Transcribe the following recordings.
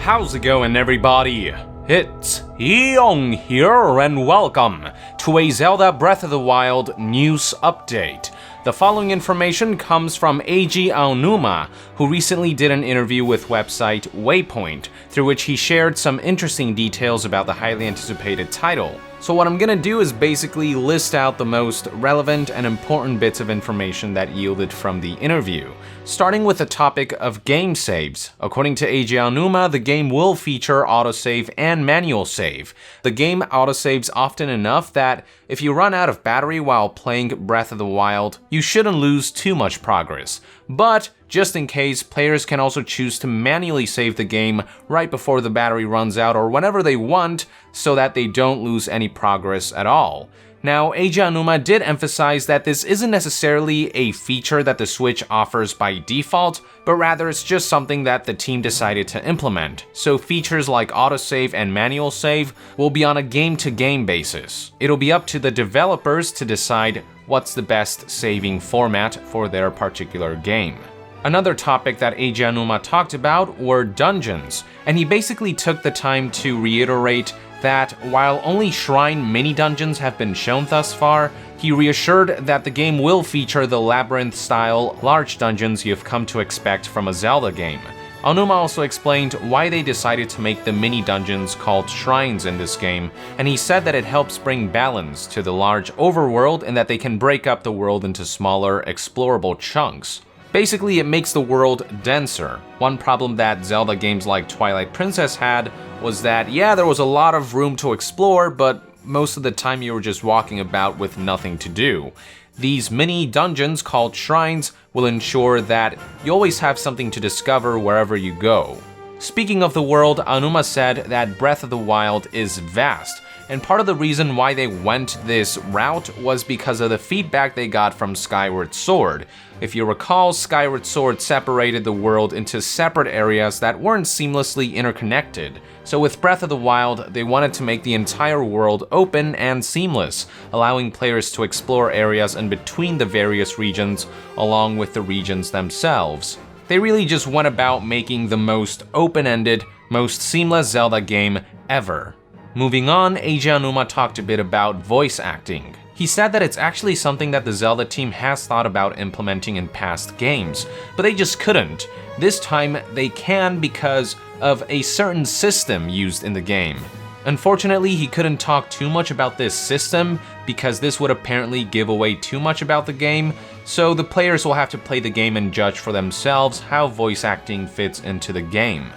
how's it going everybody? It's Young here and welcome to a Zelda Breath of the Wild news update. The following information comes from Eiji Aonuma, who recently did an interview with website Waypoint, through which he shared some interesting details about the highly anticipated title. So what I'm gonna do is basically list out the most relevant and important bits of information that yielded from the interview. Starting with the topic of game saves. According to Eiji Aonuma, the game will feature autosave and manual save. The game autosaves often enough that if you run out of battery while playing Breath of the Wild, you shouldn't lose too much progress. But just in case, players can also choose to manually save the game right before the battery runs out or whenever they want so that they don't lose any progress at all. Now, Eiji Aonuma did emphasize that this isn't necessarily a feature that the Switch offers by default, but rather it's just something that the team decided to implement. So features like autosave and manual save will be on a game-to-game basis. It'll be up to the developers to decide what's the best saving format for their particular game. Another topic that Eiji Aonuma talked about were dungeons, and he basically took the time to reiterate that while only shrine mini-dungeons have been shown thus far, he reassured that the game will feature the labyrinth-style large dungeons you've come to expect from a Zelda game. Aonuma also explained why they decided to make the mini-dungeons called shrines in this game, and he said that it helps bring balance to the large overworld and that they can break up the world into smaller, explorable chunks. Basically, it makes the world denser. One problem that Zelda games like Twilight Princess had was that, yeah, there was a lot of room to explore, but most of the time you were just walking about with nothing to do. These mini dungeons called shrines will ensure that you always have something to discover wherever you go. Speaking of the world, Aonuma said that Breath of the Wild is vast, and part of the reason why they went this route was because of the feedback they got from Skyward Sword. If you recall, Skyward Sword separated the world into separate areas that weren't seamlessly interconnected. So with Breath of the Wild, they wanted to make the entire world open and seamless, allowing players to explore areas in between the various regions along with the regions themselves. They really just went about making the most open-ended, most seamless Zelda game ever. Moving on, Eiji Aonuma talked a bit about voice acting. He said that it's actually something that the Zelda team has thought about implementing in past games, but they just couldn't. This time, they can because of a certain system used in the game. Unfortunately, he couldn't talk too much about this system because this would apparently give away too much about the game, so the players will have to play the game and judge for themselves how voice acting fits into the game.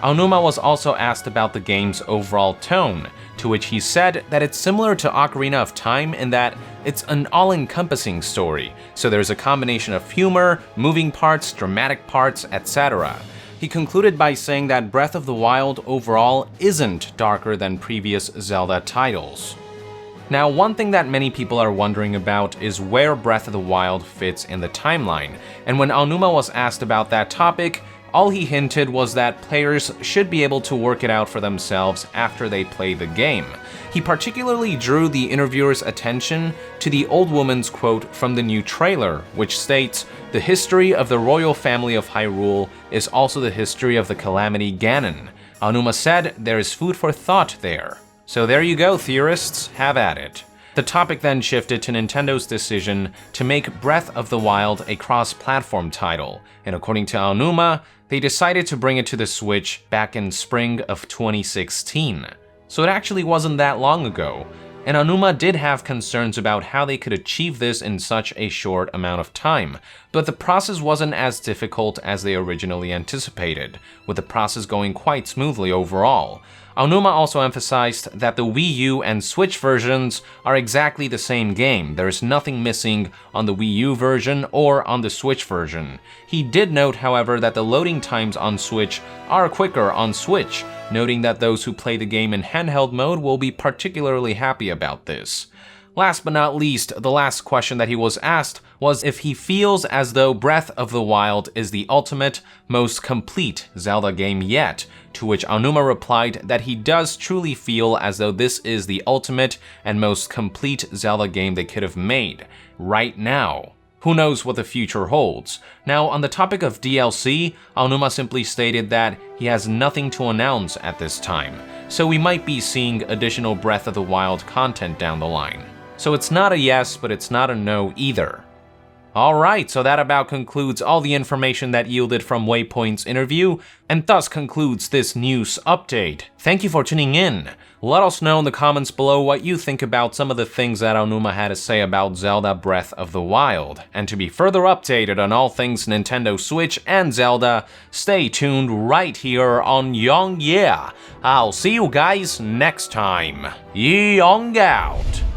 Aonuma was also asked about the game's overall tone, to which he said that it's similar to Ocarina of Time in that it's an all-encompassing story, so there's a combination of humor, moving parts, dramatic parts, etc. He concluded by saying that Breath of the Wild overall isn't darker than previous Zelda titles. Now, one thing that many people are wondering about is where Breath of the Wild fits in the timeline, and when Aonuma was asked about that topic, all he hinted was that players should be able to work it out for themselves after they play the game. He particularly drew the interviewer's attention to the old woman's quote from the new trailer, which states, "The history of the royal family of Hyrule is also the history of the Calamity Ganon." Aonuma said there is food for thought there. So there you go, theorists, have at it. The topic then shifted to Nintendo's decision to make Breath of the Wild a cross-platform title, and according to Aonuma, they decided to bring it to the Switch back in spring of 2016. So it actually wasn't that long ago, and Aonuma did have concerns about how they could achieve this in such a short amount of time, but the process wasn't as difficult as they originally anticipated, with the process going quite smoothly overall. Aonuma also emphasized that the Wii U and Switch versions are exactly the same game. There's nothing missing on the Wii U version or on the Switch version. He did note, however, that the loading times on Switch are quicker on Switch, noting that those who play the game in handheld mode will be particularly happy about this. Last but not least, the last question that he was asked was if he feels as though Breath of the Wild is the ultimate, most complete Zelda game yet, to which Aonuma replied that he does truly feel as though this is the ultimate and most complete Zelda game they could have made, right now. Who knows what the future holds? Now, on the topic of DLC, Aonuma simply stated that he has nothing to announce at this time, so we might be seeing additional Breath of the Wild content down the line. So it's not a yes, but it's not a no either. Alright, so that about concludes all the information that yielded from Waypoint's interview, and thus concludes this news update. Thank you for tuning in. Let us know in the comments below what you think about some of the things that Aonuma had to say about Zelda Breath of the Wild. And to be further updated on all things Nintendo Switch and Zelda, stay tuned right here on Young Yeah. I'll see you guys next time. Young out!